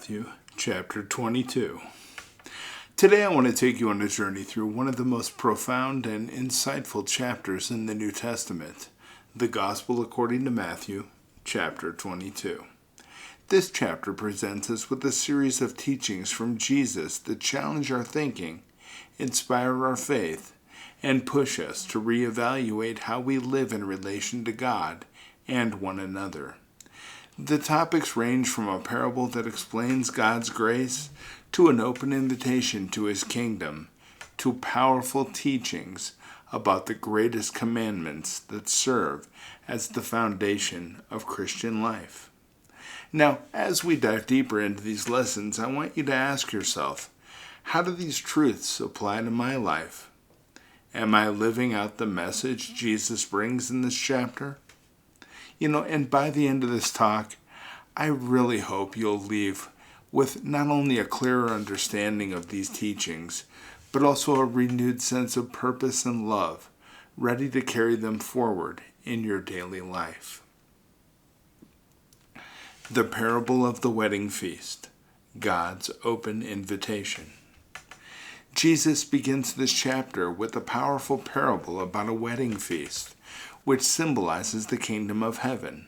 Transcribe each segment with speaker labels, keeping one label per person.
Speaker 1: Matthew chapter 22. Today I want to take you on a journey through one of the most profound and insightful chapters in the New Testament, the Gospel according to Matthew chapter 22. This chapter presents us with a series of teachings from Jesus that challenge our thinking, inspire our faith, and push us to reevaluate how we live in relation to God and one another. The topics range from a parable that explains God's grace to an open invitation to His kingdom, to powerful teachings about the greatest commandments that serve as the foundation of Christian life. Now, as we dive deeper into these lessons, I want you to ask yourself, how do these truths apply to my life? Am I living out the message Jesus brings in this chapter? And by the end of this talk, I really hope you'll leave with not only a clearer understanding of these teachings, but also a renewed sense of purpose and love, ready to carry them forward in your daily life. The parable of the wedding feast, God's open invitation. Jesus begins this chapter with a powerful parable about a wedding feast, which symbolizes the kingdom of heaven.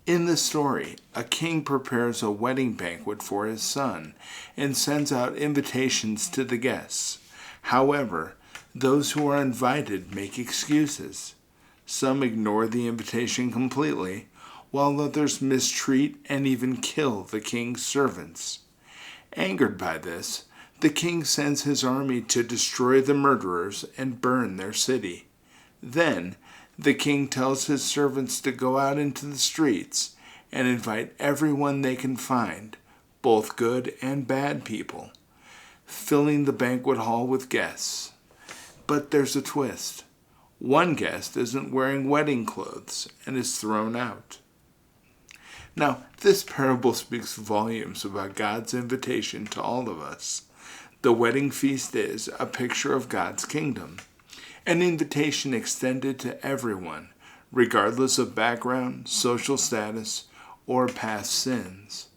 Speaker 1: In the story, a king prepares a wedding banquet for his son and sends out invitations to the guests. However, those who are invited make excuses. Some ignore the invitation completely, while others mistreat and even kill the king's servants. Angered by this, the king sends his army to destroy the murderers and burn their city. Then, the king tells his servants to go out into the streets and invite everyone they can find, both good and bad people, filling the banquet hall with guests. But there's a twist. One guest isn't wearing wedding clothes and is thrown out. Now, this parable speaks volumes about God's invitation to all of us. The wedding feast is a picture of God's kingdom. An invitation extended to everyone, regardless of background, social status, or past sins.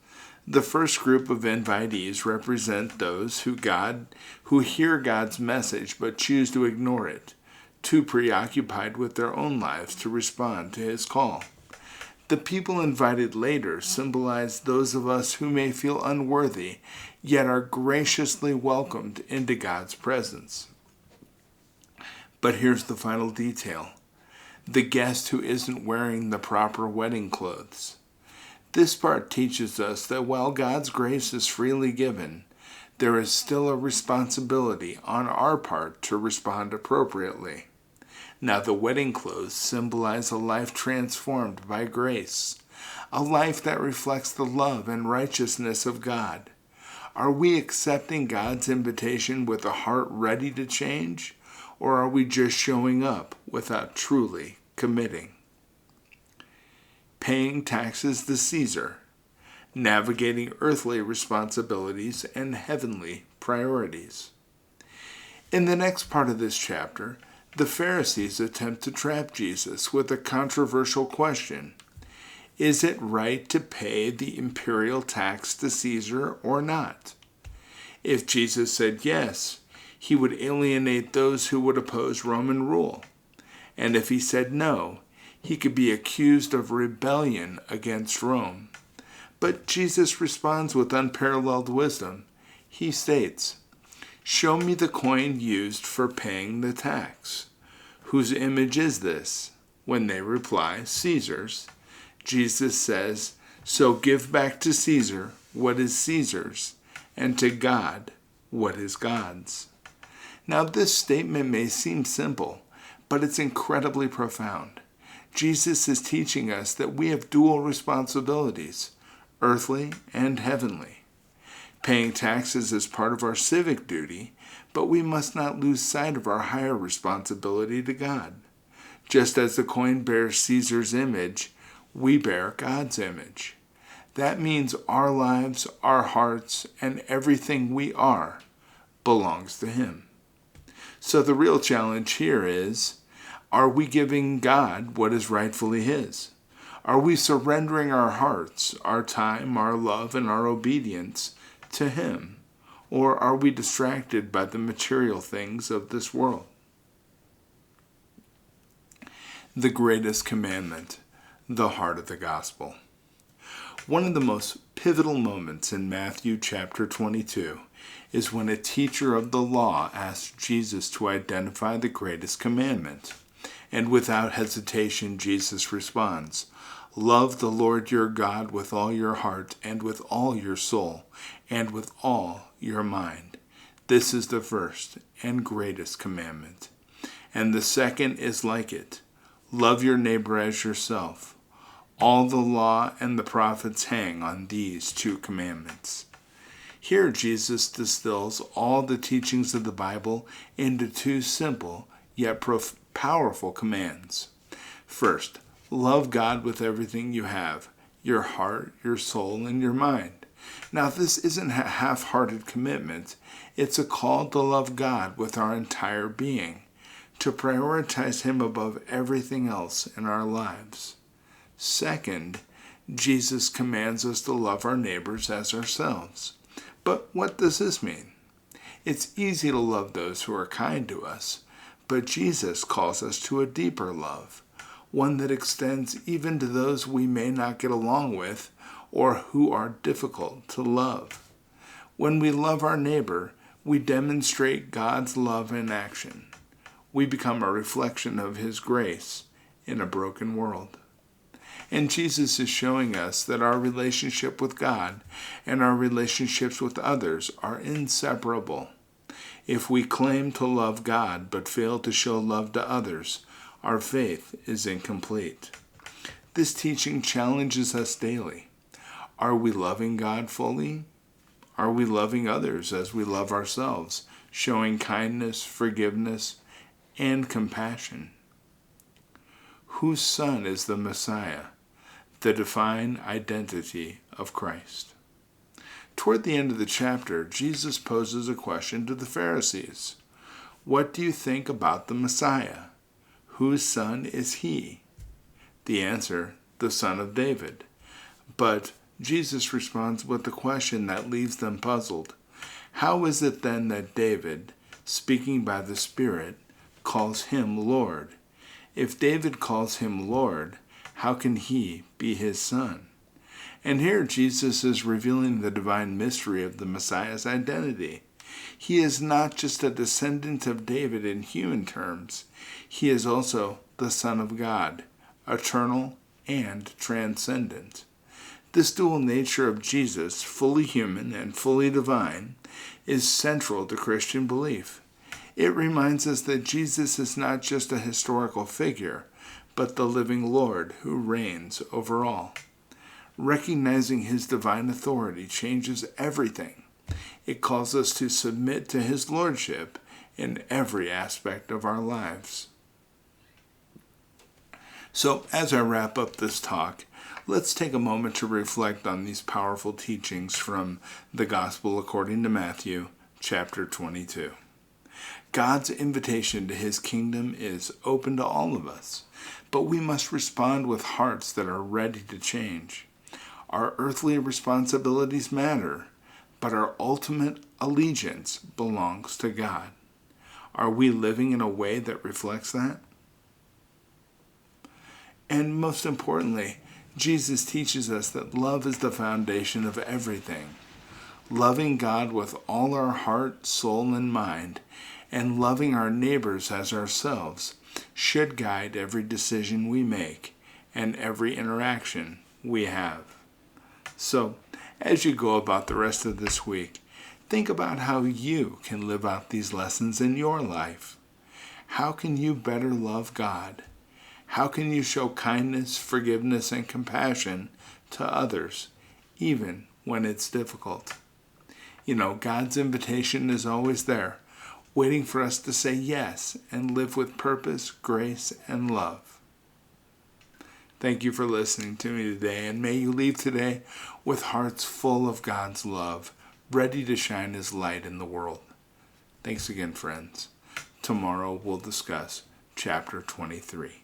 Speaker 1: The first group of invitees represent those who hear God's message but choose to ignore it, too preoccupied with their own lives to respond to His call. The people invited later symbolize those of us who may feel unworthy, yet are graciously welcomed into God's presence. But here's the final detail. The guest who isn't wearing the proper wedding clothes. This part teaches us that while God's grace is freely given, there is still a responsibility on our part to respond appropriately. Now, the wedding clothes symbolize a life transformed by grace, a life that reflects the love and righteousness of God. Are we accepting God's invitation with a heart ready to change? Or are we just showing up without truly committing? Paying taxes to Caesar, navigating earthly responsibilities and heavenly priorities. In the next part of this chapter, the Pharisees attempt to trap Jesus with a controversial question. Is it right to pay the imperial tax to Caesar or not? If Jesus said yes, He would alienate those who would oppose Roman rule. And if He said no, He could be accused of rebellion against Rome. But Jesus responds with unparalleled wisdom. He states, "Show me the coin used for paying the tax. Whose image is this?" When they reply, "Caesar's," Jesus says, "So give back to Caesar what is Caesar's, and to God what is God's." Now, this statement may seem simple, but it's incredibly profound. Jesus is teaching us that we have dual responsibilities, earthly and heavenly. Paying taxes is part of our civic duty, but we must not lose sight of our higher responsibility to God. Just as the coin bears Caesar's image, we bear God's image. That means our lives, our hearts, and everything we are belongs to Him. So the real challenge here is, are we giving God what is rightfully His? Are we surrendering our hearts, our time, our love, and our obedience to Him? Or are we distracted by the material things of this world? The greatest commandment, the heart of the gospel. One of the most pivotal moments in Matthew chapter 22 is when a teacher of the law asks Jesus to identify the greatest commandment. And without hesitation, Jesus responds, "Love the Lord your God with all your heart and with all your soul and with all your mind. This is the first and greatest commandment. And the second is like it. Love your neighbor as yourself. All the law and the prophets hang on these two commandments." Here Jesus distills all the teachings of the Bible into two simple yet powerful commands. First, love God with everything you have, your heart, your soul, and your mind. Now, this isn't a half-hearted commitment. It's a call to love God with our entire being, to prioritize Him above everything else in our lives. Second, Jesus commands us to love our neighbors as ourselves. But what does this mean? It's easy to love those who are kind to us, but Jesus calls us to a deeper love, one that extends even to those we may not get along with or who are difficult to love. When we love our neighbor, we demonstrate God's love in action. We become a reflection of His grace in a broken world. And Jesus is showing us that our relationship with God and our relationships with others are inseparable. If we claim to love God but fail to show love to others, our faith is incomplete. This teaching challenges us daily. Are we loving God fully? Are we loving others as we love ourselves, showing kindness, forgiveness, and compassion? Whose Son is the Messiah? The divine identity of Christ. Toward the end of the chapter, Jesus poses a question to the Pharisees. What do you think about the Messiah? Whose son is He? The answer, the Son of David. But Jesus responds with a question that leaves them puzzled. How is it then that David, speaking by the Spirit, calls Him Lord? If David calls Him Lord, how can He be His son? And here Jesus is revealing the divine mystery of the Messiah's identity. He is not just a descendant of David in human terms. He is also the Son of God, eternal and transcendent. This dual nature of Jesus, fully human and fully divine, is central to Christian belief. It reminds us that Jesus is not just a historical figure, but the living Lord who reigns over all. Recognizing His divine authority changes everything. It calls us to submit to His lordship in every aspect of our lives. So, as I wrap up this talk, let's take a moment to reflect on these powerful teachings from the Gospel according to Matthew, chapter 22. God's invitation to His kingdom is open to all of us, but we must respond with hearts that are ready to change. Our earthly responsibilities matter, but our ultimate allegiance belongs to God. Are we living in a way that reflects that? And most importantly, Jesus teaches us that love is the foundation of everything. Loving God with all our heart, soul, and mind, and loving our neighbors as ourselves should guide every decision we make and every interaction we have. So, as you go about the rest of this week, think about how you can live out these lessons in your life. How can you better love God? How can you show kindness, forgiveness, and compassion to others, even when it's difficult? You know, God's invitation is always there, waiting for us to say yes and live with purpose, grace, and love. Thank you for listening to me today, and may you leave today with hearts full of God's love, ready to shine His light in the world. Thanks again, friends. Tomorrow we'll discuss chapter 23.